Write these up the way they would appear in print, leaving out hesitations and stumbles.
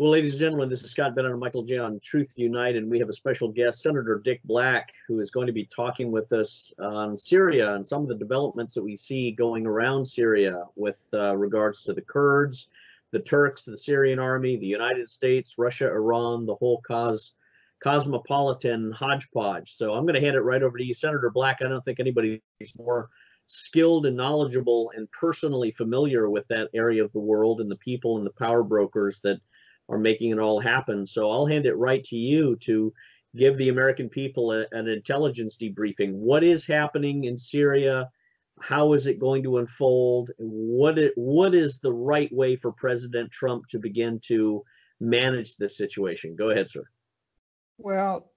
Well, ladies and gentlemen, this is Scott Bennett and Michael J. on Truth Unite, and we have a special guest, Senator Dick Black, who is going to be talking with us on Syria and some of the developments that we see going around Syria with regards to the Kurds, the Turks, the Syrian army, the United States, Russia, Iran, the whole cosmopolitan hodgepodge. So I'm going to hand it right over to you, Senator Black. I don't think anybody is more skilled and knowledgeable and personally familiar with that area of the world and the people and the power brokers that are making it all happen. So I'll hand it right to you to give the American people an intelligence debriefing. What is happening in Syria? How is it going to unfold? What is the right way for President Trump to begin to manage this situation? Go ahead, sir. Well,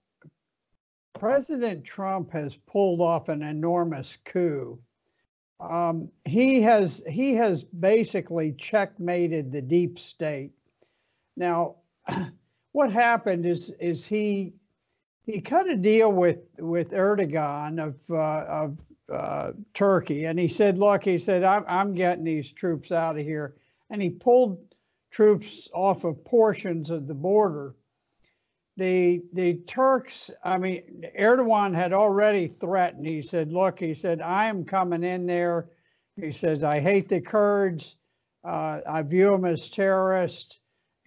President Trump has pulled off an enormous coup. He has basically checkmated the deep state. Now, what happened is he cut a deal with Erdogan of Turkey, and he said, "Look," he said, "I'm getting these troops out of here," and he pulled troops off of portions of the border. The Turks, I mean, Erdogan had already threatened. He said, "Look," he said, "I am coming in there." He says, "I hate the Kurds. I view them as terrorists."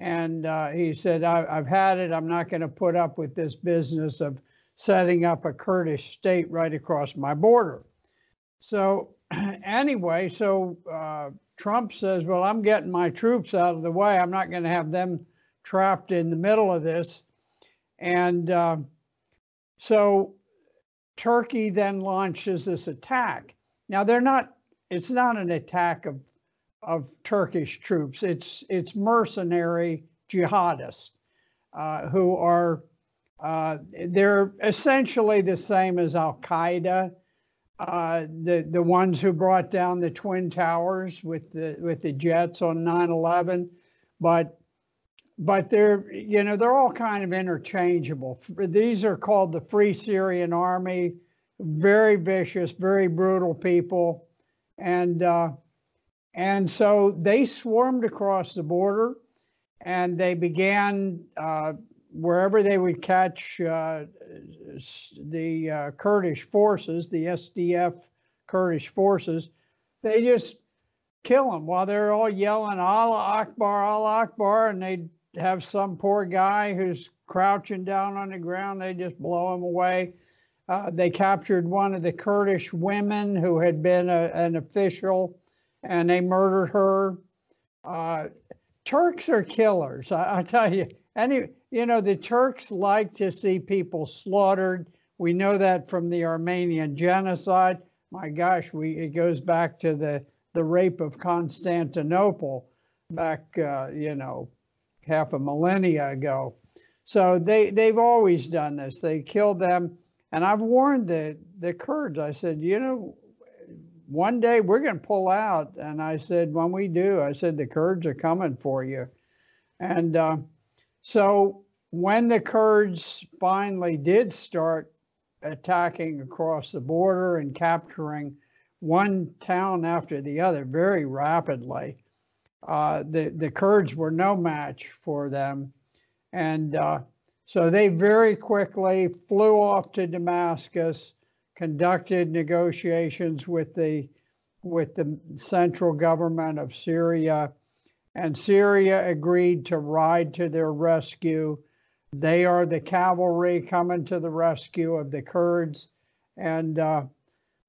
And he said, I've had it. I'm not going to put up with this business of setting up a Kurdish state right across my border. So anyway, Trump says, well, I'm getting my troops out of the way. I'm not going to have them trapped in the middle of this. And so Turkey then launches this attack. Now, it's not an attack of Turkish troops. It's mercenary jihadists who are they're essentially the same as Al-Qaeda, the ones who brought down the Twin Towers with the jets on 9/11, but they're all kind of interchangeable. These are called the Free Syrian Army, very vicious, very brutal people, and so they swarmed across the border, and they began wherever they would catch the Kurdish forces, the SDF Kurdish forces, they just kill them while they're all yelling Allah Akbar, and they'd have some poor guy who's crouching down on the ground, they just blow him away. They captured one of the Kurdish women who had been an official, and they murdered her. Turks are killers. I tell you, the Turks like to see people slaughtered. We know that from the Armenian genocide. My gosh, it goes back to the rape of Constantinople back, half a millennia ago. So they've always done this. They killed them. And I've warned the Kurds. I said, one day we're going to pull out. And I said, when we do, I said, the Kurds are coming for you. And so when the Kurds finally did start attacking across the border and capturing one town after the other very rapidly, the Kurds were no match for them. And so they very quickly flew off to Damascus, conducted negotiations with the central government of Syria, and Syria agreed to ride to their rescue. They are the cavalry coming to the rescue of the Kurds. And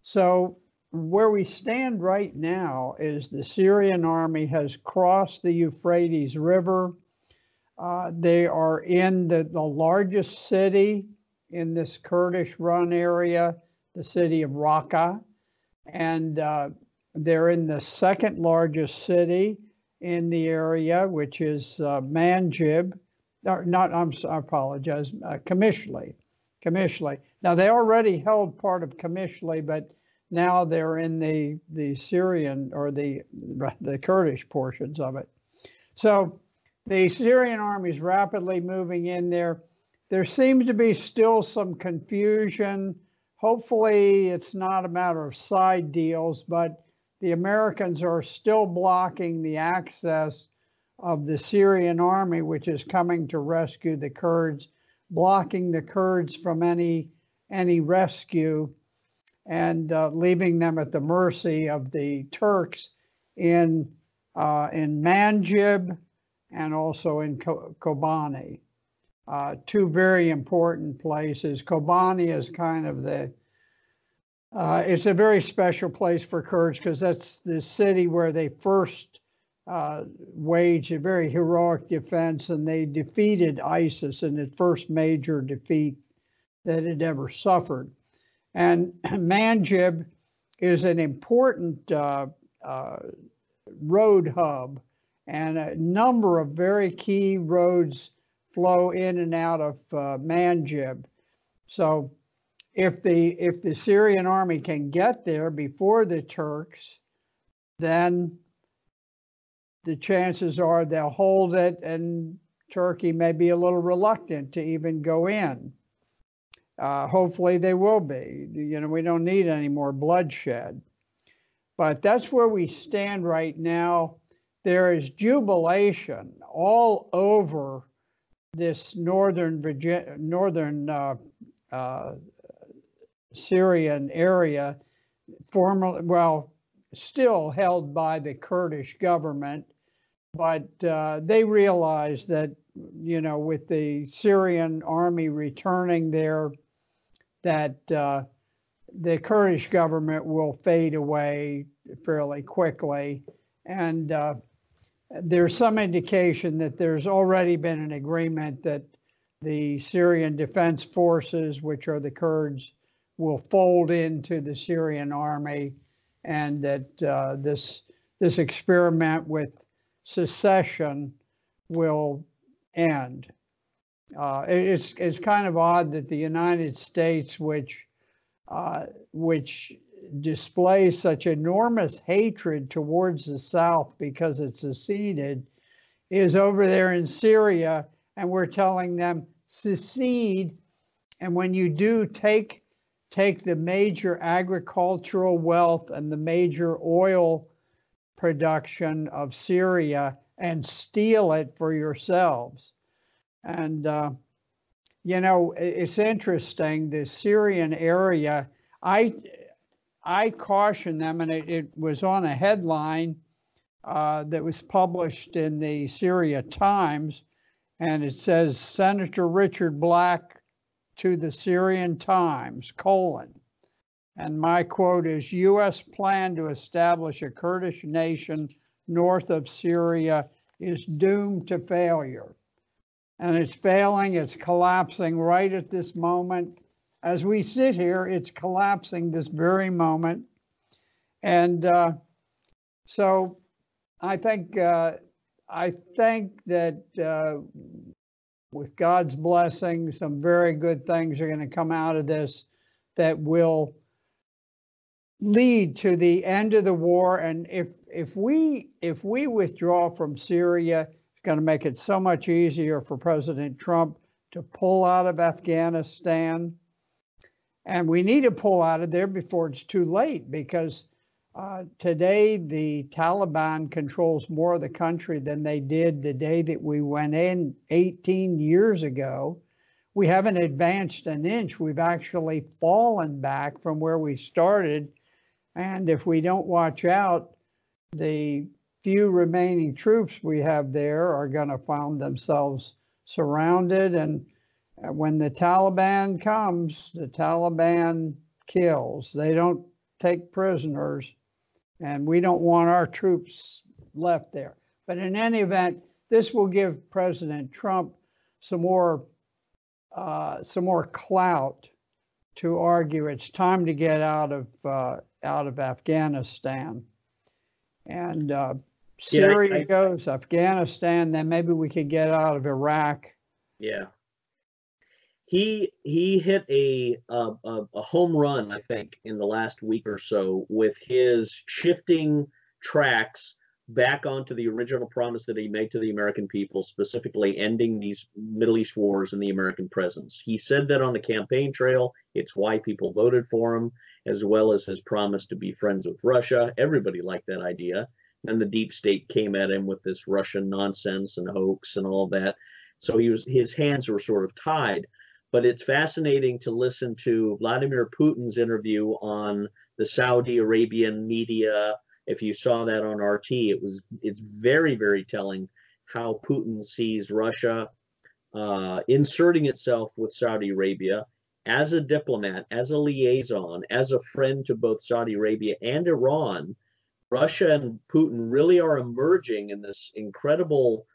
so where we stand right now is the Syrian army has crossed the Euphrates River. They are in the largest city in this Kurdish-run area, the city of Raqqa, and they're in the second largest city in the area, which is Manjib. I apologize, Qamishli. Now, they already held part of Qamishli, but now they're in the Syrian or the Kurdish portions of it. So the Syrian army is rapidly moving in there. There seems to be still some confusion. Hopefully it's not a matter of side deals, but the Americans are still blocking the access of the Syrian army, which is coming to rescue the Kurds, blocking the Kurds from any rescue, and leaving them at the mercy of the Turks in Manjib and also in Kobani. Two very important places. Kobani is kind of it's a very special place for Kurds because that's the city where they first waged a very heroic defense, and they defeated ISIS in the first major defeat that it ever suffered. And Manjib is an important road hub, and a number of very key roads flow in and out of Manjib. So if the Syrian army can get there before the Turks, then the chances are they'll hold it, and Turkey may be a little reluctant to even go in. Hopefully they will be. We don't need any more bloodshed. But that's where we stand right now. There is jubilation all over this northern Syrian area, formerly, well, still held by the Kurdish government, but they realize that, with the Syrian army returning there, that the Kurdish government will fade away fairly quickly. And there's some indication that there's already been an agreement that the Syrian Defense Forces, which are the Kurds, will fold into the Syrian army, and that this experiment with secession will end. It's kind of odd that the United States, which displays such enormous hatred towards the South because it's seceded, is over there in Syria, and we're telling them secede. And when you do take the major agricultural wealth and the major oil production of Syria and steal it for yourselves. And, it's interesting, the Syrian area, I caution them, and it was on a headline that was published in the Syria Times, and it says, Senator Richard Black to the Syrian Times, : and my quote is, U.S. plan to establish a Kurdish nation north of Syria is doomed to failure. And it's failing, it's collapsing right at this moment. As we sit here, it's collapsing this very moment. And so I think that with God's blessing, some very good things are going to come out of this that will lead to the end of the war. And if we withdraw from Syria, it's going to make it so much easier for President Trump to pull out of Afghanistan. And we need to pull out of there before it's too late, because today the Taliban controls more of the country than they did the day that we went in 18 years ago. We haven't advanced an inch. We've actually fallen back from where we started. And if we don't watch out, the few remaining troops we have there are going to find themselves surrounded. And when the Taliban comes, the Taliban kills. They don't take prisoners, and we don't want our troops left there. But in any event, this will give President Trump some more clout to argue it's time to get out of Afghanistan. And Syria goes, Afghanistan, then maybe we could get out of Iraq. Yeah. He hit a home run, I think, in the last week or so with his shifting tracks back onto the original promise that he made to the American people, specifically ending these Middle East wars and the American presence. He said that on the campaign trail. It's why people voted for him, as well as his promise to be friends with Russia. Everybody liked that idea. and the deep state came at him with this Russian nonsense and hoax and all that. So his hands were sort of tied. But it's fascinating to listen to Vladimir Putin's interview on the Saudi Arabian media. If you saw that on RT, it's very, very telling how Putin sees Russia inserting itself with Saudi Arabia as a diplomat, as a liaison, as a friend to both Saudi Arabia and Iran. Russia and Putin really are emerging in this incredible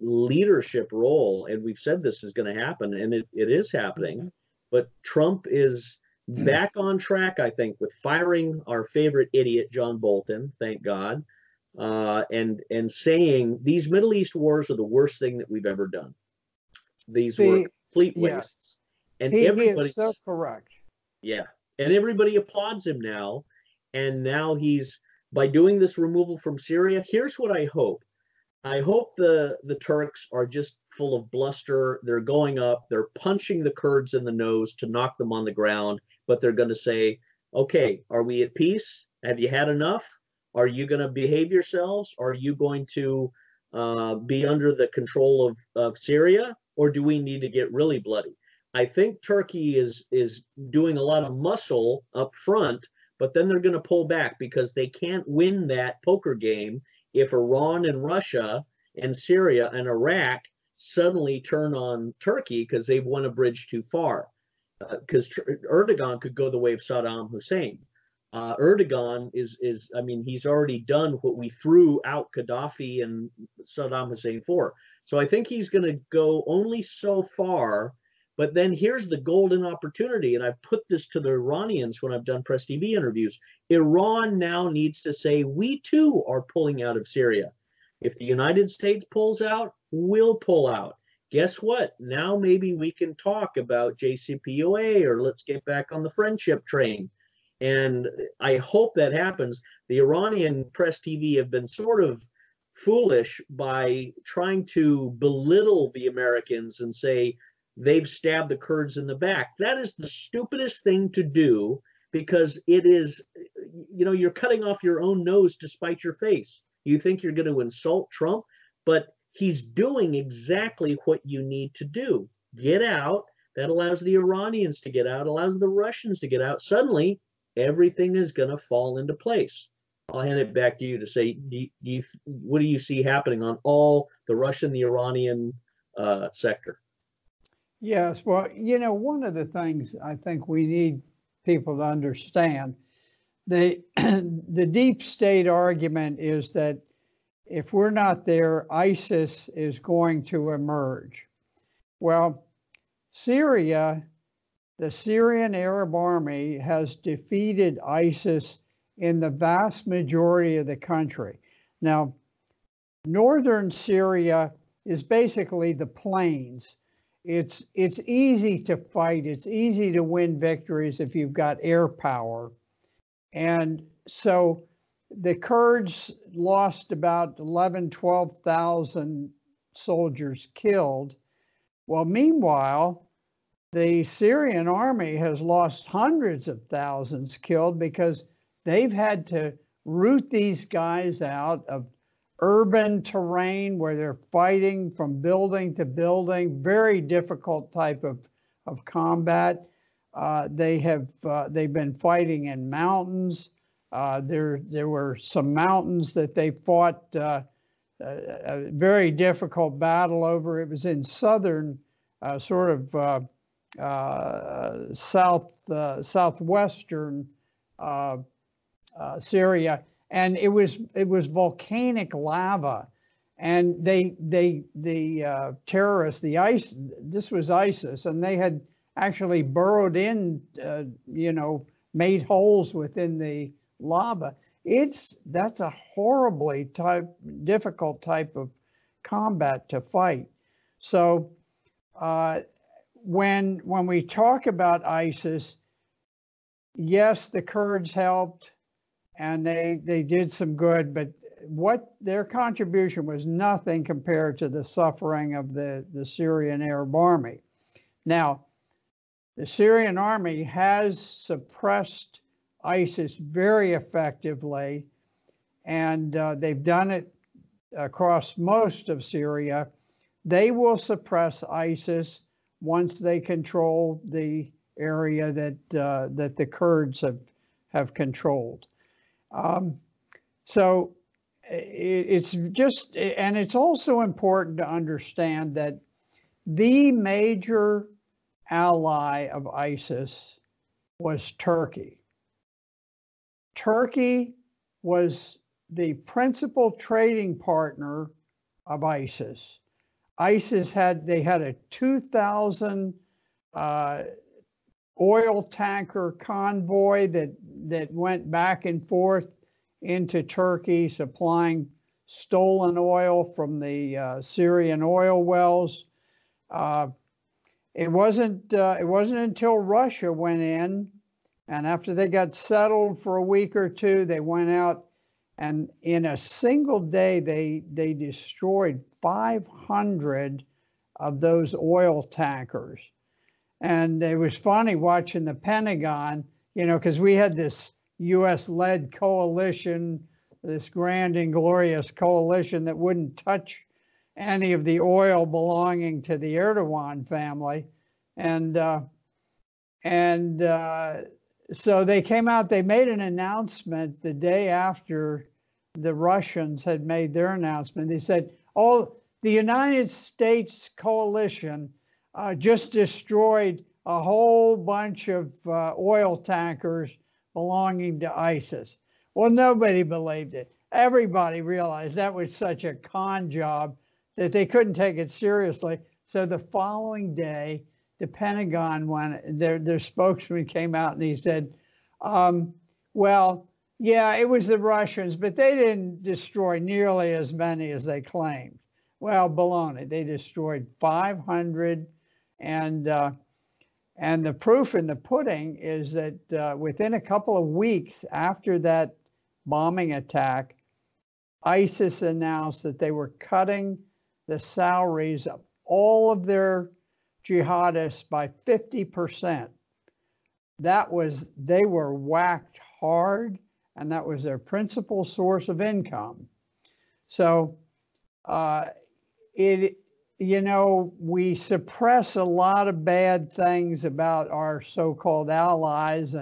leadership role, and we've said this is going to happen, and it is happening. But Trump is back on track, I think, with firing our favorite idiot, John Bolton, thank God, and saying these Middle East wars are the worst thing that we've ever done. These were complete wastes. And he is so correct. Yeah. And everybody applauds him now. And now he's, by doing this removal from Syria, here's what I hope. I hope the Turks are just full of bluster. They're going up, they're punching the Kurds in the nose to knock them on the ground, but they're going to say, okay, are we at peace? Have you had enough? Are you going to behave yourselves? Are you going to be under the control of Syria? Or do we need to get really bloody? I think Turkey is doing a lot of muscle up front, but then they're going to pull back because they can't win that poker game if Iran and Russia and Syria and Iraq suddenly turn on Turkey because they've won a bridge too far. Because Erdogan could go the way of Saddam Hussein. Erdogan is, I mean, he's already done what we threw out Gaddafi and Saddam Hussein for. So I think he's going to go only so far. But then here's the golden opportunity, and I've put this to the Iranians when I've done Press TV interviews. Iran now needs to say, we too are pulling out of Syria. If the United States pulls out, we'll pull out. Guess what? Now maybe we can talk about JCPOA, or let's get back on the friendship train. And I hope that happens. The Iranian Press TV have been sort of foolish by trying to belittle the Americans and say, they've stabbed the Kurds in the back. That is the stupidest thing to do, because it is, you know, you're cutting off your own nose to spite your face. You think you're going to insult Trump, but he's doing exactly what you need to do. Get out. That allows the Iranians to get out, allows the Russians to get out. Suddenly, everything is going to fall into place. I'll hand it back to you to say, what do you see happening on all the Russian, the Iranian sector? Yes, well, you know, one of the things I think we need people to understand, the deep state argument is that if we're not there, ISIS is going to emerge. Well, Syria, the Syrian Arab Army has defeated ISIS in the vast majority of the country. Now, northern Syria is basically the plains. It's easy to fight. It's easy to win victories if you've got air power. And so the Kurds lost about 11, 12,000 soldiers killed. Well, meanwhile, the Syrian army has lost hundreds of thousands killed because they've had to root these guys out of urban terrain where they're fighting from building to building, very difficult type of combat. They've been fighting in mountains. There were some mountains that they fought a very difficult battle over. It was in southern, southwestern Syria. And it was volcanic lava, and the terrorists, this was ISIS, and they had actually burrowed in, made holes within the lava. That's a horribly difficult type of combat to fight. So when we talk about ISIS, yes, the Kurds helped. And they did some good, but what their contribution was nothing compared to the suffering of the Syrian Arab Army. Now, the Syrian army has suppressed ISIS very effectively, and they've done it across most of Syria. They will suppress ISIS once they control the area that the Kurds have controlled. So it's just, and it's also important to understand that the major ally of ISIS was Turkey. Turkey was the principal trading partner of ISIS. ISIS had a 2,000 oil tanker convoy that went back and forth into Turkey, supplying stolen oil from the Syrian oil wells. It wasn't until Russia went in, and after they got settled for a week or two, they went out, and in a single day they destroyed 500 of those oil tankers. And it was funny watching the Pentagon, because we had this US-led coalition, this grand and glorious coalition that wouldn't touch any of the oil belonging to the Erdogan family. So they came out, they made an announcement the day after the Russians had made their announcement. They said, the United States coalition just destroyed a whole bunch of oil tankers belonging to ISIS. Well, nobody believed it. Everybody realized that was such a con job that they couldn't take it seriously. So the following day, the Pentagon, their spokesman came out and he said, well, yeah, it was the Russians, but they didn't destroy nearly as many as they claimed. Well, baloney. They destroyed 500, and the proof in the pudding is that within a couple of weeks after that bombing attack, ISIS announced that they were cutting the salaries of all of their jihadists by 50%. They were whacked hard, and that was their principal source of income. So we suppress a lot of bad things about our so-called allies,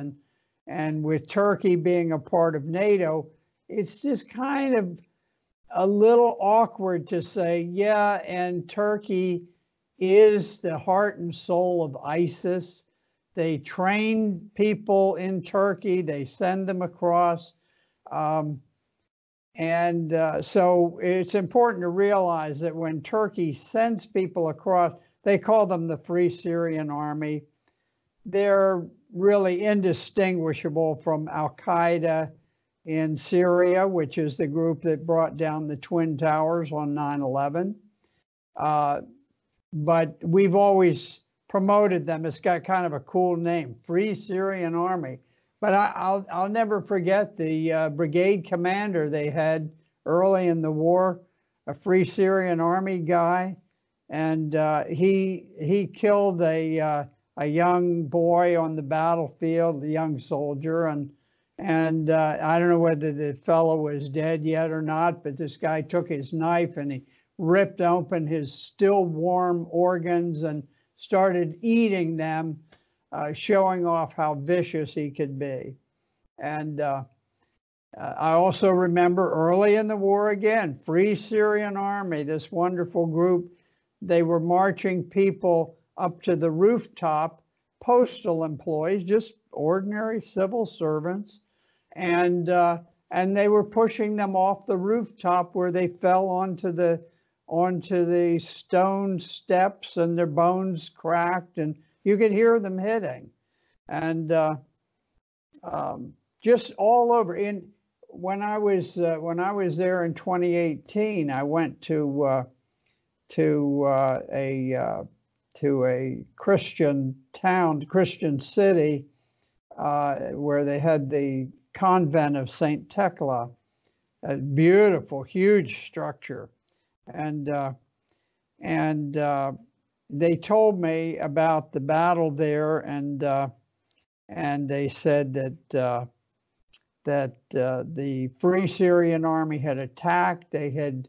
and with Turkey being a part of NATO, it's just kind of a little awkward to say, yeah, and Turkey is the heart and soul of ISIS. They train people in Turkey, they send them across. So it's important to realize that when Turkey sends people across, they call them the Free Syrian Army. They're really indistinguishable from Al-Qaeda in Syria, which is the group that brought down the Twin Towers on 9/11. But we've always promoted them. It's got kind of a cool name, Free Syrian Army. But I'll never forget the brigade commander they had early in the war, a Free Syrian Army guy, and he killed a young boy on the battlefield, a young soldier, and I don't know whether the fellow was dead yet or not, but this guy took his knife and he ripped open his still warm organs and started eating them, showing off how vicious he could be. And I also remember early in the war again, Free Syrian Army, this wonderful group, they were marching people up to the rooftop, postal employees, just ordinary civil servants, and they were pushing them off the rooftop where they fell onto the stone steps, and their bones cracked, and you could hear them hitting, and just all over. When I was there in 2018, I went to a Christian town, Christian city, where they had the convent of St. Tekla, a beautiful, huge structure. And they told me about the battle there, and they said that that the Free Syrian Army had attacked. They had,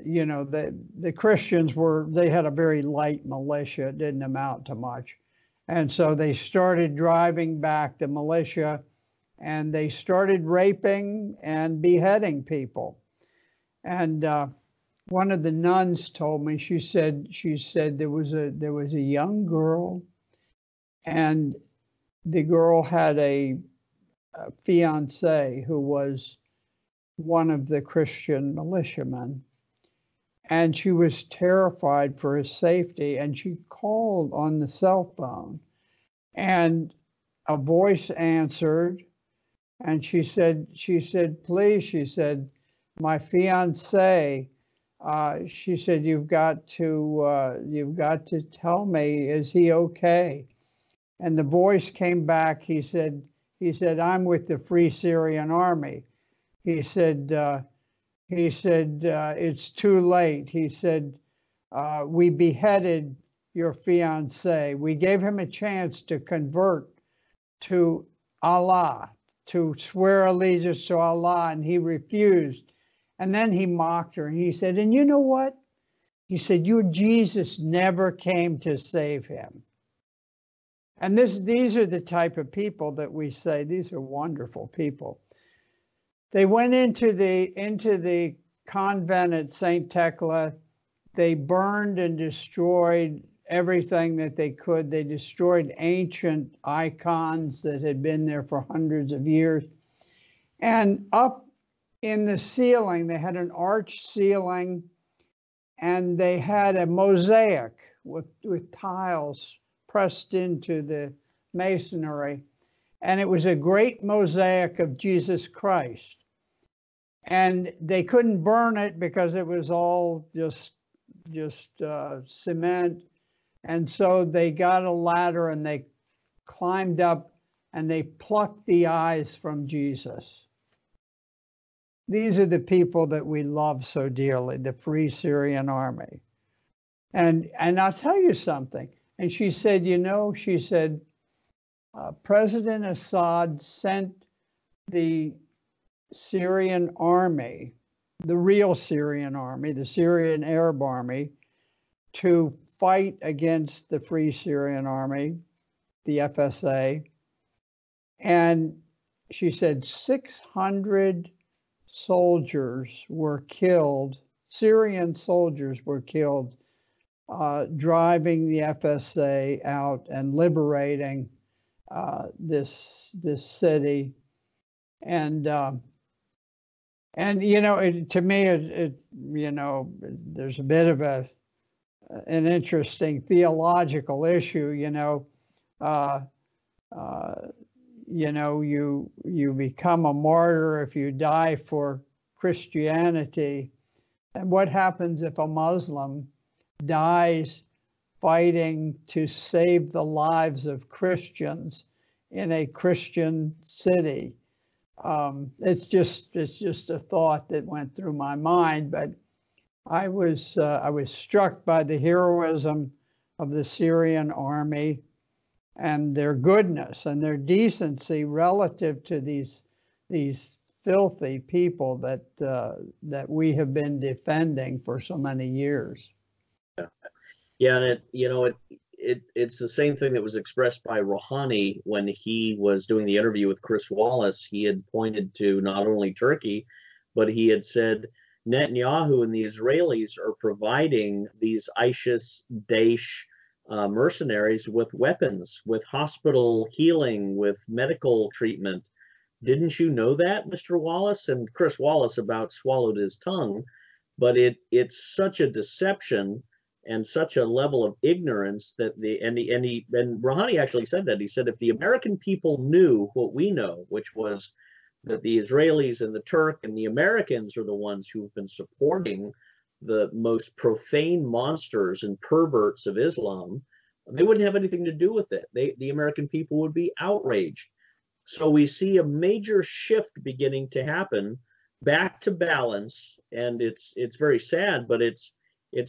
you know, the Christians they had a very light militia. It didn't amount to much. And so they started driving back the militia, and they started raping and beheading people. And one of the nuns told me, she said there was a young girl, and the girl had a fiance who was one of the Christian militiamen, and she was terrified for his safety, and she called on the cell phone, and a voice answered, and she said, please, she said, my fiance, she said, you've got to tell me, is he okay? And the voice came back. He said, I'm with the Free Syrian Army. He said, it's too late. He said, we beheaded your fiance. We gave him a chance to convert to Allah, to swear allegiance to Allah, and he refused. And then he mocked her, and he said, and you know what? He said, your Jesus never came to save him. And these are the type of people that we say, these are wonderful people. They went into the convent at St. Thecla. They burned and destroyed everything that they could. They destroyed ancient icons that had been there for hundreds of years. And up in the ceiling, they had an arched ceiling, and they had a mosaic with tiles pressed into the masonry. And it was a great mosaic of Jesus Christ. And they couldn't burn it because it was all just cement. And so they got a ladder, and they climbed up, and they plucked the eyes from Jesus. These are the people that we love so dearly, the Free Syrian Army. And I'll tell you something. And she said, you know, she said, President Assad sent the Syrian army, the real Syrian army, the Syrian Arab army, to fight against the Free Syrian Army, the FSA. And she said 600 soldiers were killed, Syrian soldiers were killed, driving the FSA out and liberating this city. And you know, to me, you know, there's a bit of an interesting theological issue. You know, you become a martyr if you die for Christianity. And what happens if a Muslim dies fighting to save the lives of Christians in a Christian city? It's just a thought that went through my mind, but I was struck by the heroism of the Syrian army and their goodness and their decency relative to these filthy people that we have been defending for so many years. Yeah, and it's the same thing that was expressed by Rouhani when he was doing the interview with Chris Wallace. He had pointed to not only Turkey, but he had said Netanyahu and the Israelis are providing these ISIS, Daesh mercenaries with weapons, with hospital healing, with medical treatment. Didn't you know that, Mr. Wallace? And Chris Wallace about swallowed his tongue, but it's such a deception and such a level of ignorance that and Rouhani actually said that. He said, if the American people knew what we know, which was that the Israelis and the Turk and the Americans are the ones who've been supporting the most profane monsters and perverts of Islam, they wouldn't have anything to do with it. The American people would be outraged. So we see a major shift beginning to happen back to balance, and it's very sad, but it's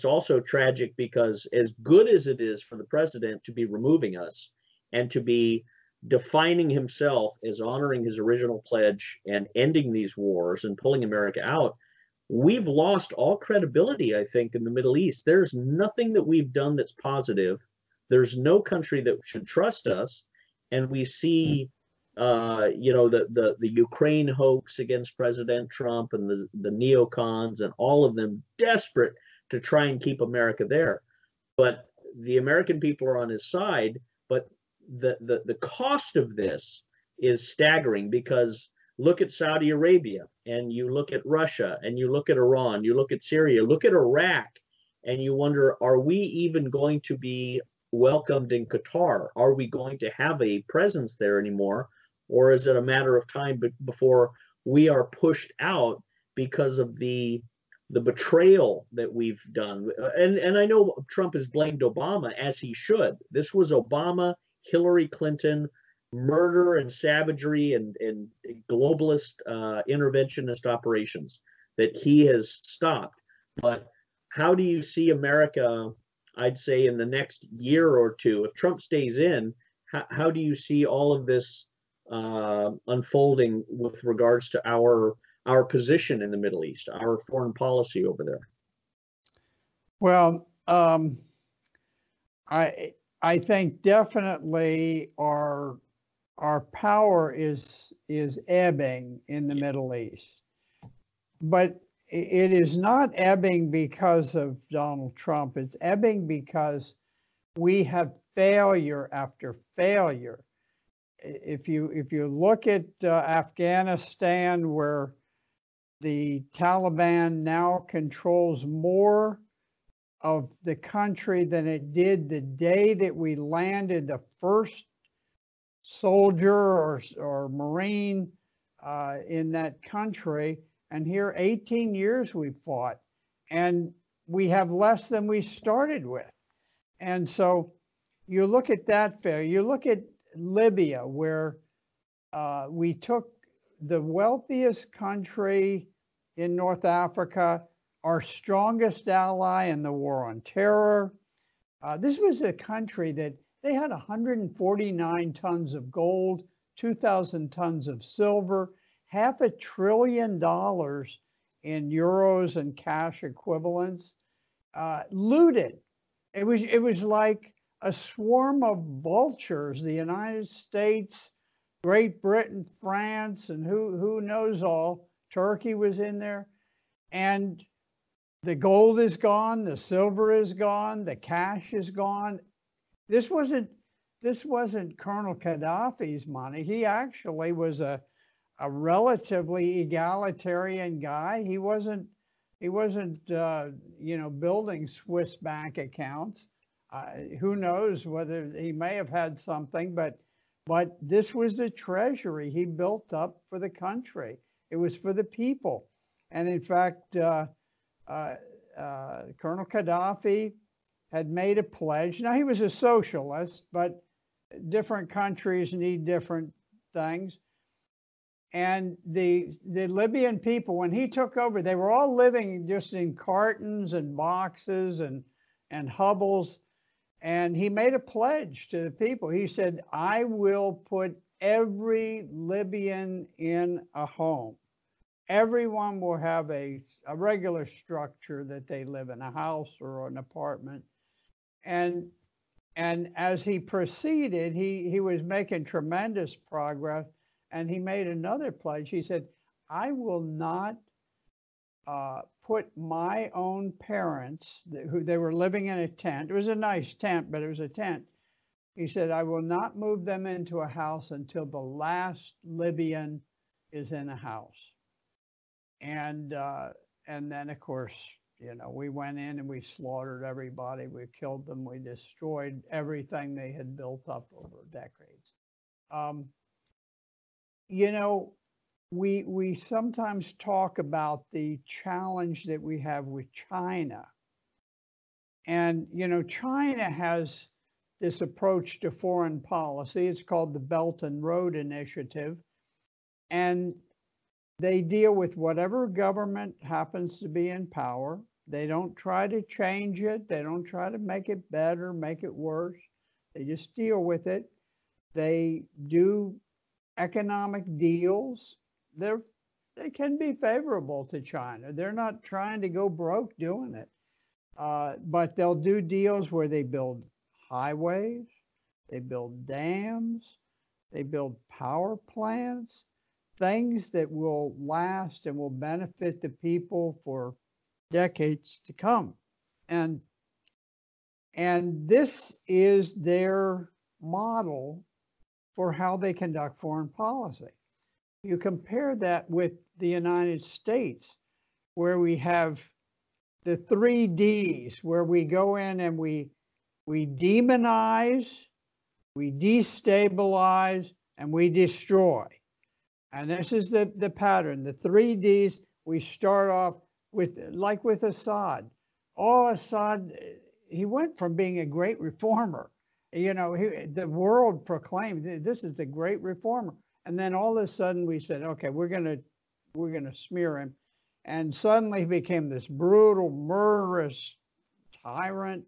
also tragic because as good as it is for the president to be removing us and to be defining himself as honoring his original pledge and ending these wars and pulling America out, we've lost all credibility, I think, in the Middle East. There's nothing that we've done that's positive. There's no country that should trust us. And we see, the Ukraine hoax against President Trump and the neocons and all of them desperate to try and keep America there. But the American people are on his side. But the cost of this is staggering, because look at Saudi Arabia, and you look at Russia, and you look at Iran, you look at Syria, look at Iraq, and you wonder, are we even going to be welcomed in Qatar? Are we going to have a presence there anymore? Or is it a matter of time before we are pushed out because of the betrayal that we've done? And I know Trump has blamed Obama, as he should. This was Obama, Hillary Clinton, murder and savagery and globalist interventionist operations that he has stopped. But how do you see America, I'd say, in the next year or two, if Trump stays in, how do you see all of this unfolding with regards to our position in the Middle East, our foreign policy over there? Well, I think definitely our power is ebbing in the Middle East, but it is not ebbing because of Donald Trump. It's ebbing because we have failure after failure. If you look at Afghanistan, where the Taliban now controls more of the country than it did the day that we landed the first soldier or Marine in that country. And here, 18 years we've fought, and we have less than we started with. And so you look at that failure. You look at Libya, where we took the wealthiest country in North Africa, our strongest ally in the war on terror. This was a country that they had 149 tons of gold, 2,000 tons of silver, $500 billion in euros and cash equivalents, looted. It was like a swarm of vultures. The United States, Great Britain, France, and who knows all. Turkey was in there, and the gold is gone, the silver is gone, the cash is gone. This wasn't Colonel Gaddafi's money. He actually was a relatively egalitarian guy. He wasn't building Swiss bank accounts. Who knows whether he may have had something, but this was the treasury he built up for the country. It was for the people. And in fact, Colonel Gaddafi had made a pledge. Now, he was a socialist, but different countries need different things. And the Libyan people, when he took over, they were all living just in cartons and boxes and hovels. And he made a pledge to the people. He said, I will put every Libyan in a home. Everyone will have a regular structure that they live in, a house or an apartment. And as he proceeded, he was making tremendous progress. And he made another pledge. He said, I will not put my own parents, who they were living in a tent. It was a nice tent, but it was a tent. He said, I will not move them into a house until the last Libyan is in a house. And then, of course, we went in and we slaughtered everybody. We killed them. We destroyed everything they had built up over decades. We sometimes talk about the challenge that we have with China. And, China has this approach to foreign policy. It's called the Belt and Road Initiative. And they deal with whatever government happens to be in power. They don't try to change it. They don't try to make it better, make it worse. They just deal with it. They do economic deals. They can be favorable to China. They're not trying to go broke doing it. But they'll do deals where they build highways, they build dams, they build power plants, things that will last and will benefit the people for decades to come. And this is their model for how they conduct foreign policy. You compare that with the United States, where we have the 3 Ds, where we go in and we demonize, we destabilize, and we destroy. And this is the pattern. The 3 Ds, we start off with, like with Assad. Oh, Assad, he went from being a great reformer. You know, the world proclaimed this is the great reformer. And then all of a sudden we said, okay, we're gonna smear him. And suddenly he became this brutal, murderous tyrant.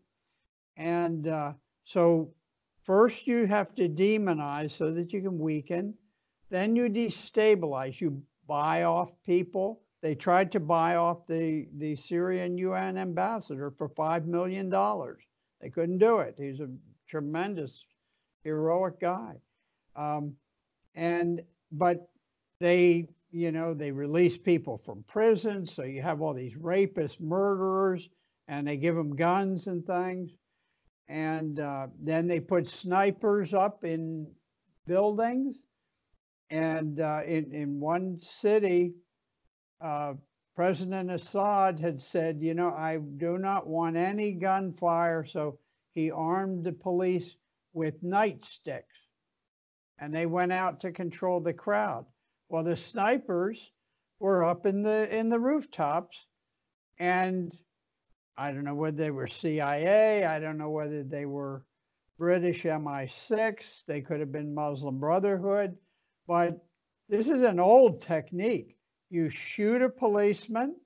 And so first you have to demonize so that you can weaken. Then you destabilize. You buy off people. They tried to buy off the Syrian UN ambassador for $5 million. They couldn't do it. He's a tremendous, heroic guy. But they, you know, they release people from prison. So you have all these rapists, murderers, and they give them guns and things. And then they put snipers up in buildings. And in one city, President Assad had said, you know, I do not want any gunfire. So he armed the police with nightsticks. And they went out to control the crowd. Well, the snipers were up in the rooftops, and I don't know whether they were CIA. I don't know whether they were British MI6. They could have been Muslim Brotherhood. But this is an old technique. You shoot a policeman,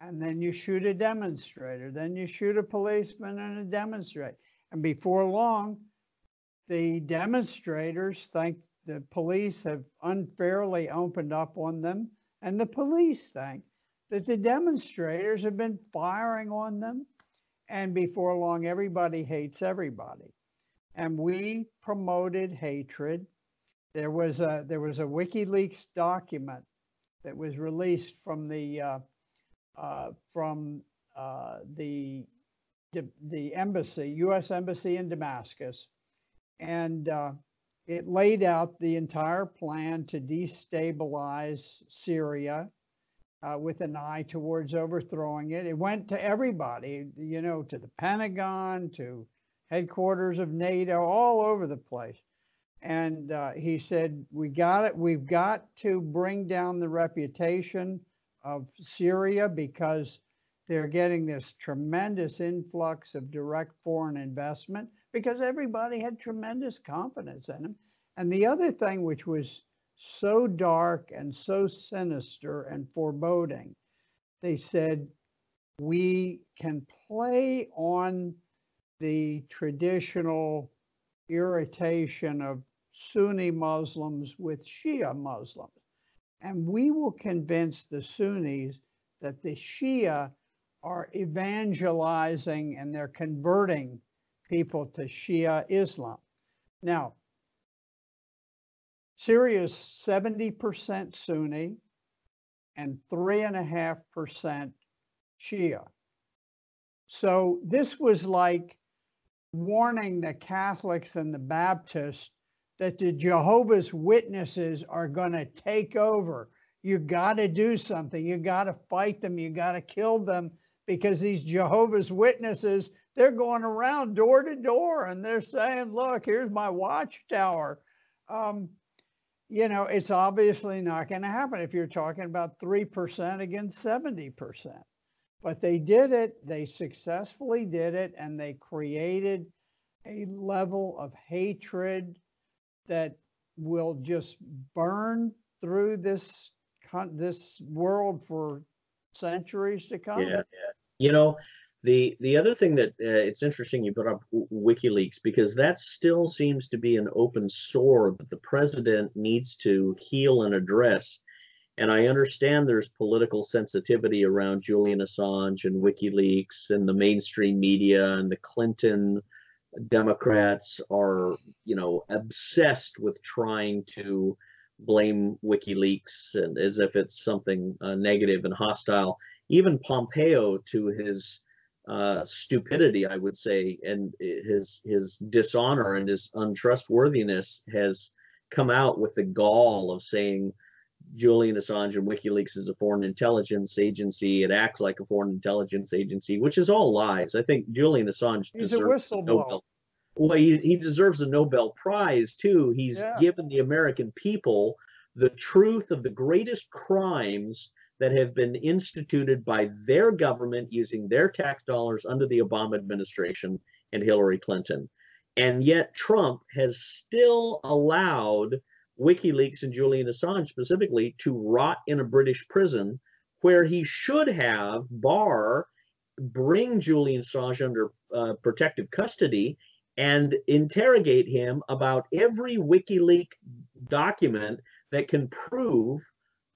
and then you shoot a demonstrator. Then you shoot a policeman and a demonstrator. And before long, the demonstrators think the police have unfairly opened up on them, and the police think that the demonstrators have been firing on them, and before long, everybody hates everybody. And we promoted hatred. There was a WikiLeaks document that was released from the embassy, U.S. embassy in Damascus. And it laid out the entire plan to destabilize Syria with an eye towards overthrowing it. It went to everybody, you know, to the Pentagon, to headquarters of NATO, all over the place. And he said, we've got to bring down the reputation of Syria because they're getting this tremendous influx of direct foreign investment, because everybody had tremendous confidence in him. And the other thing, which was so dark and so sinister and foreboding, they said, we can play on the traditional irritation of Sunni Muslims with Shia Muslims. And we will convince the Sunnis that the Shia are evangelizing and they're converting people to Shia Islam. Now, Syria is 70% Sunni and 3.5% Shia. So this was like warning the Catholics and the Baptists that the Jehovah's Witnesses are going to take over. You got to do something. You got to fight them. You got to kill them, because these Jehovah's Witnesses, they're going around door to door and they're saying, look, here's my watchtower. You know, it's obviously not going to happen if you're talking about 3% against 70%. But they did it. They successfully did it, and they created a level of hatred that will just burn through this world for centuries to come. Yeah. You know, The other thing that it's interesting you brought up WikiLeaks, because that still seems to be an open sore that the president needs to heal and address. And I understand there's political sensitivity around Julian Assange and WikiLeaks and the mainstream media, and the Clinton Democrats are, obsessed with trying to blame WikiLeaks and as if it's something negative and hostile. Even Pompeo, to his stupidity, I would say, and his dishonor and his untrustworthiness, has come out with the gall of saying Julian Assange and WikiLeaks is a foreign intelligence agency. It acts like a foreign intelligence agency, which is all lies. I think Julian Assange He's a deserves whistleblower. well, he deserves a Nobel Prize too. He's given the American people the truth of the greatest crimes that have been instituted by their government using their tax dollars under the Obama administration and Hillary Clinton. And yet Trump has still allowed WikiLeaks and Julian Assange specifically to rot in a British prison, where he should have bring Julian Assange under protective custody and interrogate him about every WikiLeaks document that can prove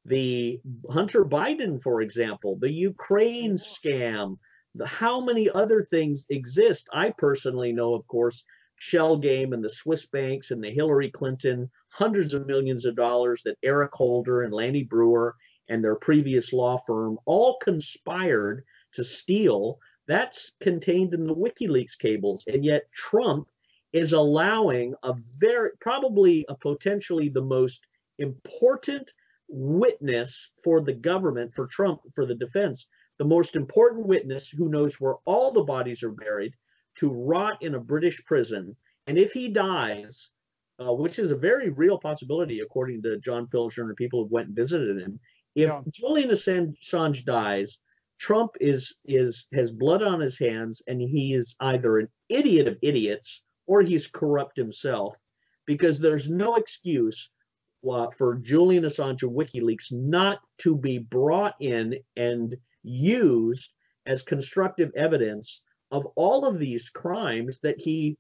the Hunter Biden, for example, the Ukraine scam, how many other things exist. I personally know, of course, Shell Game and the Swiss banks and the Hillary Clinton, hundreds of millions of dollars that Eric Holder and Lanny Brewer and their previous law firm all conspired to steal. That's contained in the WikiLeaks cables. And yet Trump is allowing probably potentially the most important witness for the government, for Trump, for the defense, the most important witness who knows where all the bodies are buried, to rot in a British prison. And if he dies, which is a very real possibility, according to John Pilger and people who went and visited him, if Julian Assange dies, Trump has blood on his hands, and he is either an idiot of idiots or he's corrupt himself, because there's no excuse for Julian Assange and WikiLeaks not to be brought in and used as constructive evidence of all of these crimes that he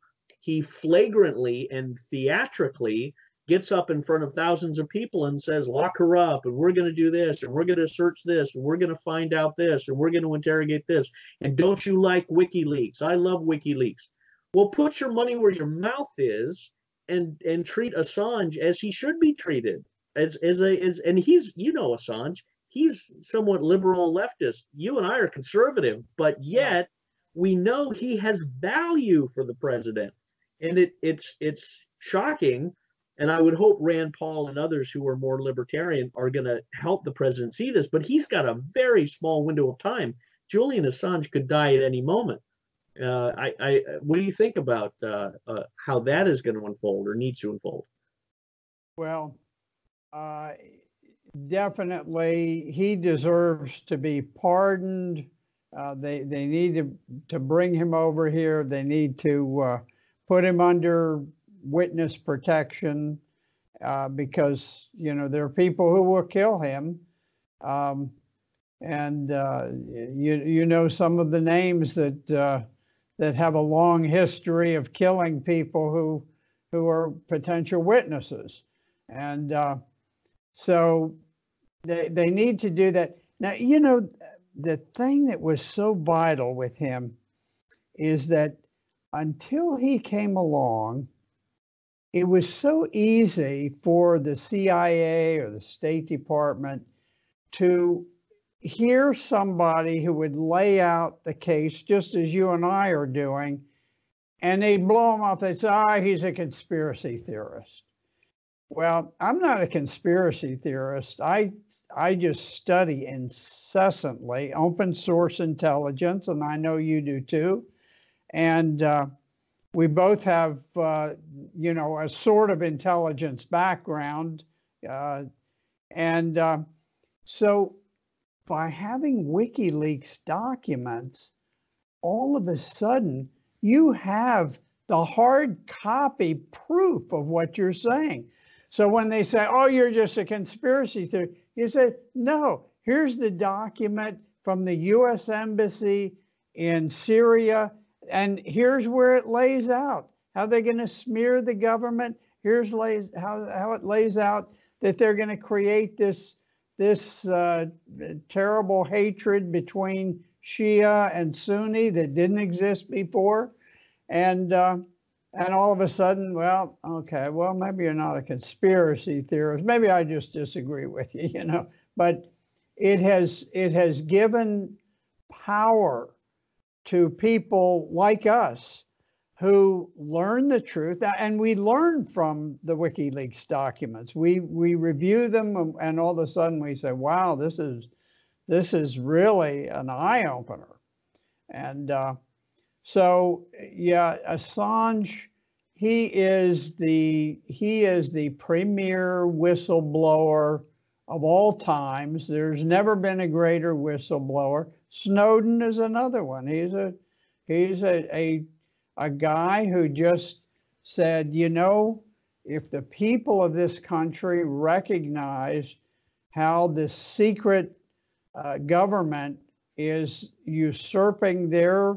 flagrantly and theatrically gets up in front of thousands of people and says, lock her up, and we're going to do this, and we're going to search this, and we're going to find out this, and we're going to interrogate this. And don't you like WikiLeaks? I love WikiLeaks. Well, put your money where your mouth is and treat Assange as he should be treated. And he's, Assange, he's somewhat liberal leftist. You and I are conservative, but yet we know he has value for the president. And it's shocking. And I would hope Rand Paul and others who are more libertarian are going to help the president see this, but he's got a very small window of time. Julian Assange could die at any moment. What do you think about how that is going to unfold or needs to unfold? Well, definitely he deserves to be pardoned. They need to bring him over here. They need to put him under witness protection because, there are people who will kill him. And some of the names that have a long history of killing people who are potential witnesses. And so they need to do that. Now, the thing that was so vital with him is that until he came along, it was so easy for the CIA or the State Department to hear somebody who would lay out the case just as you and I are doing, and they'd blow him off. They'd say, he's a conspiracy theorist. Well, I'm not a conspiracy theorist. I just study incessantly open source intelligence, and I know you do too. And we both have, a sort of intelligence background. So by having WikiLeaks documents, all of a sudden you have the hard copy proof of what you're saying. So when they say, oh, you're just a conspiracy theorist, you say, no, here's the document from the US Embassy in Syria. And here's where it lays out how they're going to smear the government. Here's how it lays out that they're going to create this terrible hatred between Shia and Sunni that didn't exist before. And all of a sudden, well, okay, well, maybe you're not a conspiracy theorist. Maybe I just disagree with you, you know. But it has given power to people like us who learn the truth, and we learn from the WikiLeaks documents. We review them, and all of a sudden we say, "Wow, this is really an eye opener." And so, yeah, Assange, he is the premier whistleblower of all times. There's never been a greater whistleblower. Snowden is another one. He's a guy who just said, you know, if the people of this country recognize how this secret government is usurping their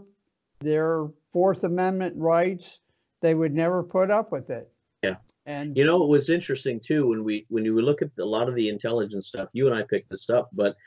Fourth Amendment rights, they would never put up with it. Yeah. And you know, it was interesting too when you look at a lot of the intelligence stuff. You and I picked this up, but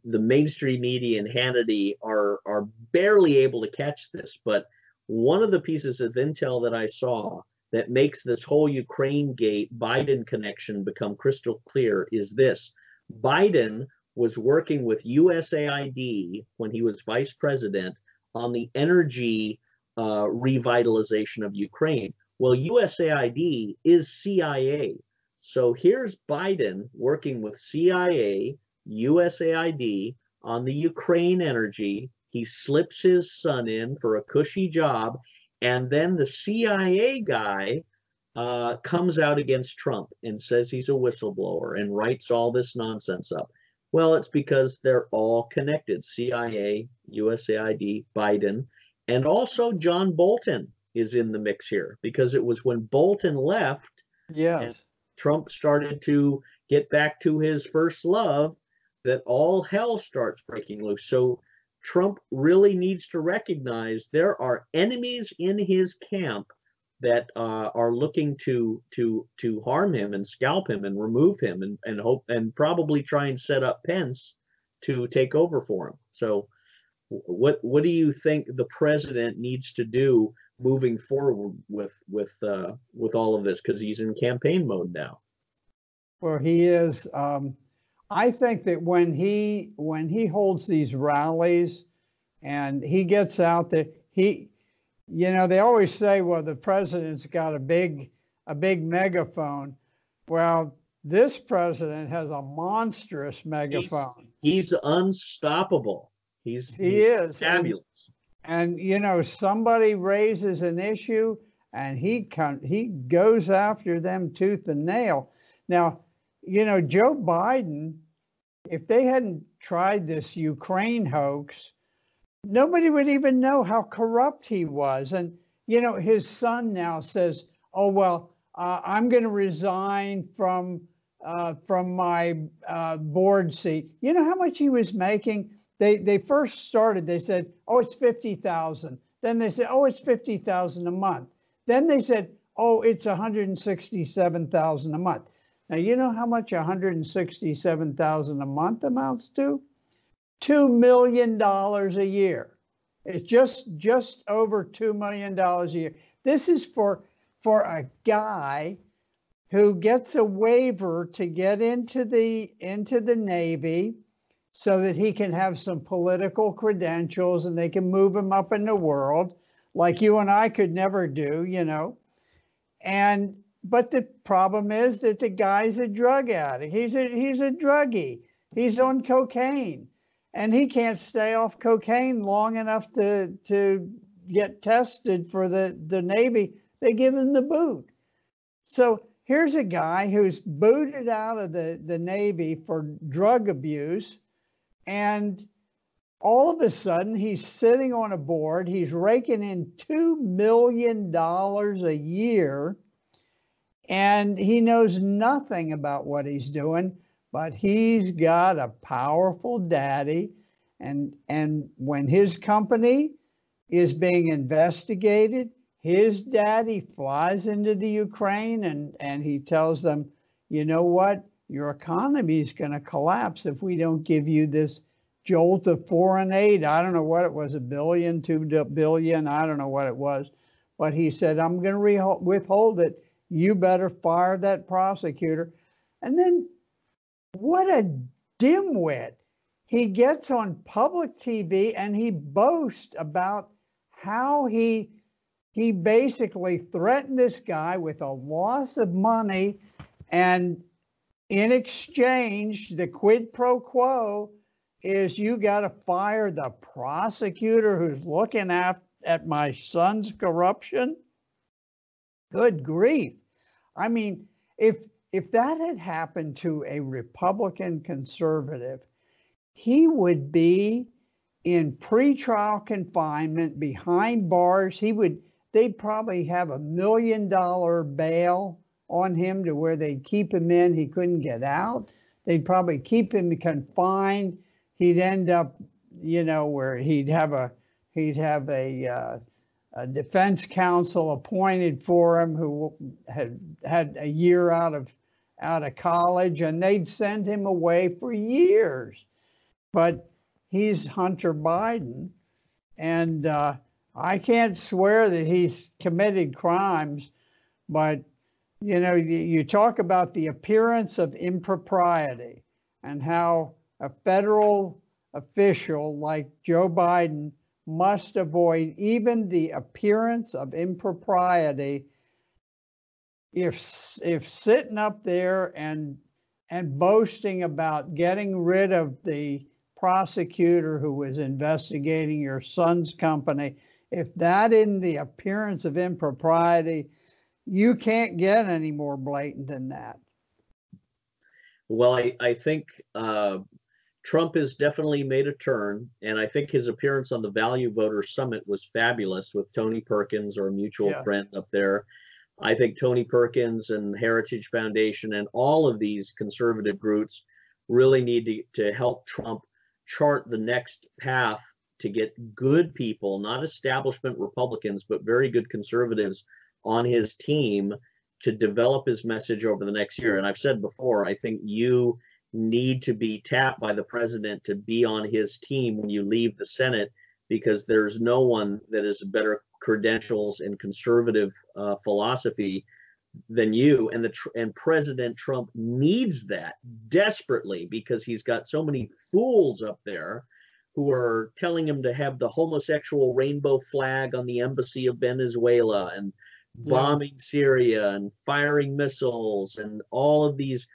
the mainstream media and Hannity are barely able to catch this. But one of the pieces of intel that I saw that makes this whole Ukraine gate Biden connection become crystal clear is this: Biden was working with USAID when he was vice president on the energy revitalization of Ukraine. Well, USAID is CIA. So here's Biden working with CIA, USAID on the Ukraine energy. He slips his son in for a cushy job, and then the CIA guy comes out against Trump and says he's a whistleblower and writes all this nonsense up. Well, it's because they're all connected: CIA, USAID, Biden, and also John Bolton is in the mix here, because it was when Bolton left, yes, Trump started to get back to his first love, that all hell starts breaking loose. So Trump really needs to recognize there are enemies in his camp that are looking to harm him and scalp him and remove him and hope and probably try and set up Pence to take over for him. So what do you think the president needs to do moving forward with all of this, because he's in campaign mode now? Well, he is. I think that when he holds these rallies and he gets out there, you know, they always say, well, the president's got a big megaphone. Well, this president has a monstrous megaphone. He's unstoppable. He is fabulous. And you know, somebody raises an issue and he goes after them tooth and nail. Now, you know, Joe Biden, if they hadn't tried this Ukraine hoax, nobody would even know how corrupt he was. And, you know, his son now says, oh, well, I'm going to resign from my board seat. You know how much he was making? They first started, they said, oh, it's $50,000. Then they said, oh, it's $50,000 a month. Then they said, oh, it's $167,000 a month. Now, you know how much $167,000 a month amounts to? $2 million a year. It's just over $2 million a year. This is for a guy who gets a waiver to get into the Navy so that he can have some political credentials and they can move him up in the world like you and I could never do, you know. But the problem is that the guy's a drug addict. He's a druggie. He's on cocaine, and he can't stay off cocaine long enough to get tested for the Navy. They give him the boot. So here's a guy who's booted out of the Navy for drug abuse, and all of a sudden he's sitting on a board. He's raking in $2 million a year. And he knows nothing about what he's doing, but he's got a powerful daddy, And when his company is being investigated, his daddy flies into the Ukraine and he tells them, you know what, your economy is going to collapse if we don't give you this jolt of foreign aid. I don't know what it was, $1 billion, $2 billion, I don't know what it was. But he said, I'm going to withhold it. You better fire that prosecutor. And then what a dimwit. He gets on public TV and he boasts about how he basically threatened this guy with a loss of money, and in exchange, the quid pro quo is you got to fire the prosecutor who's looking at my son's corruption. Good grief. I mean, if that had happened to a Republican conservative, he would be in pretrial confinement behind bars. They'd probably have $1 million bail on him to where they'd keep him in. He couldn't get out. They'd probably keep him confined. He'd end up, where he'd have a defense counsel appointed for him who had a year out of college, and they'd send him away for years. But he's Hunter Biden, and I can't swear that he's committed crimes, but you talk about the appearance of impropriety and how a federal official like Joe Biden must avoid even the appearance of impropriety if sitting up there and boasting about getting rid of the prosecutor who was investigating your son's company. If that isn't the appearance of impropriety, you can't get any more blatant than that. Well, I think Trump has definitely made a turn, and I think his appearance on the Value Voter Summit was fabulous with Tony Perkins, our mutual friend up there. I think Tony Perkins and Heritage Foundation and all of these conservative groups really need to help Trump chart the next path to get good people, not establishment Republicans, but very good conservatives on his team to develop his message over the next year. And I've said before, I think you need to be tapped by the president to be on his team when you leave the Senate, because there's no one that has better credentials in conservative philosophy than you. And President Trump needs that desperately, because he's got so many fools up there who are telling him to have the homosexual rainbow flag on the embassy of Venezuela and bombing Syria and firing missiles and all of these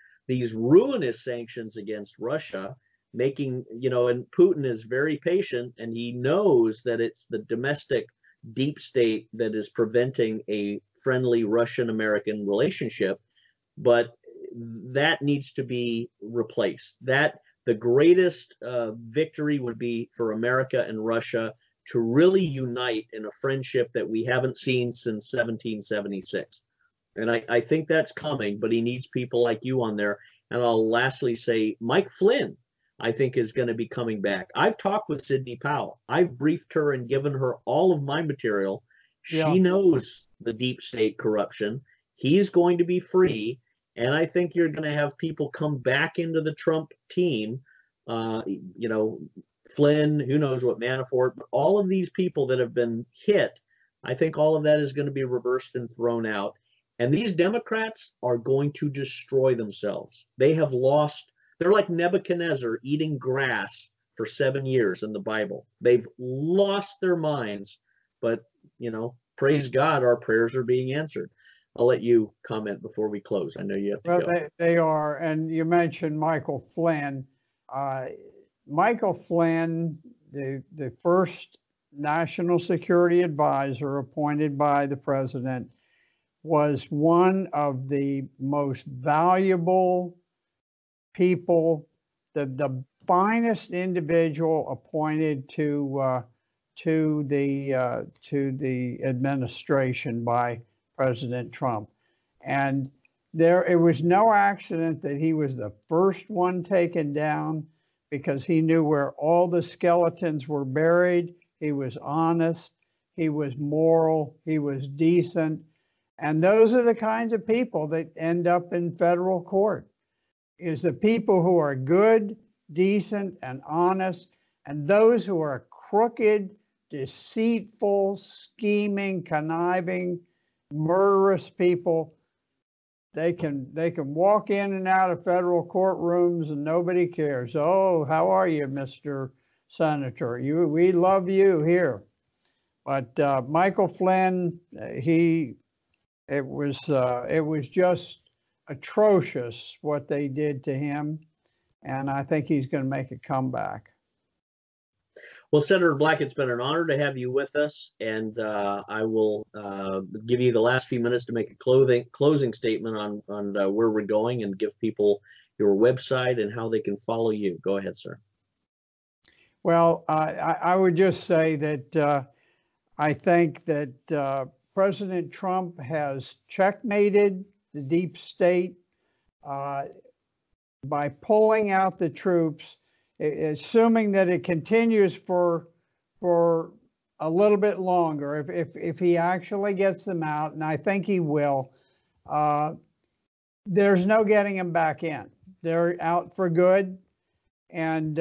ruinous sanctions against Russia, making, and Putin is very patient, and he knows that it's the domestic deep state that is preventing a friendly Russian-American relationship, but that needs to be replaced. That the greatest victory would be for America and Russia to really unite in a friendship that we haven't seen since 1776. And I think that's coming, but he needs people like you on there. And I'll lastly say Mike Flynn, I think, is going to be coming back. I've talked with Sidney Powell. I've briefed her and given her all of my material. She knows the deep state corruption. He's going to be free. And I think you're going to have people come back into the Trump team. Flynn, who knows what, Manafort, but all of these people that have been hit, I think all of that is going to be reversed and thrown out. And these Democrats are going to destroy themselves. They have lost. They're like Nebuchadnezzar eating grass for 7 years in the Bible. They've lost their minds, but, praise God, our prayers are being answered. I'll let you comment before we close. I know you have to go. They are. And you mentioned Michael Flynn. Michael Flynn, the first national security advisor appointed by the president, was one of the most valuable people, the finest individual appointed to the administration by President Trump. And it was no accident that he was the first one taken down because he knew where all the skeletons were buried. He was honest. He was moral. He was decent. And those are the kinds of people that end up in federal court, is the people who are good, decent, and honest. And those who are crooked, deceitful, scheming, conniving, murderous people, they can walk in and out of federal courtrooms and nobody cares. Oh, how are you, Mr. Senator? We love you here. But Michael Flynn, it was just atrocious what they did to him, and I think he's going to make a comeback. Well, Senator Black, it's been an honor to have you with us, and I will give you the last few minutes to make a closing statement on where we're going and give people your website and how they can follow you. Go ahead, sir. Well, I would just say that I think that President Trump has checkmated the deep state by pulling out the troops, assuming that it continues for a little bit longer. If he actually gets them out, and I think he will, there's no getting them back in. They're out for good, and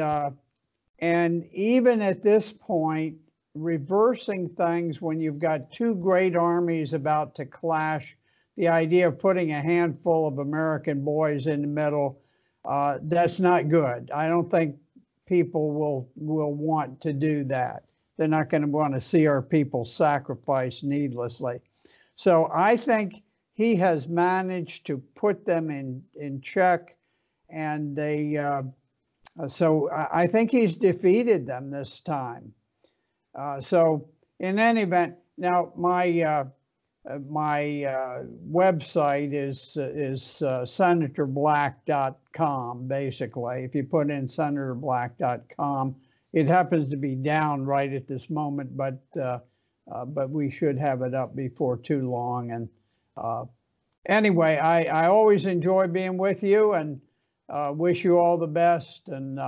even at this point, reversing things when you've got two great armies about to clash, the idea of putting a handful of American boys in the middle, that's not good. I don't think people will want to do that. They're not going to want to see our people sacrificed needlessly. So I think he has managed to put them in check, and so I think he's defeated them this time. So in any event, now my website is senatorblack.com. Basically, if you put in senatorblack.com, it happens to be down right at this moment, but we should have it up before too long. And anyway, I always enjoy being with you, and wish you all the best, and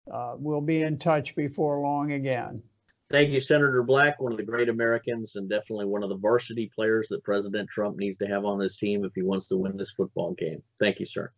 we'll be in touch before long again. Thank you, Senator Black, one of the great Americans and definitely one of the varsity players that President Trump needs to have on his team if he wants to win this football game. Thank you, sir.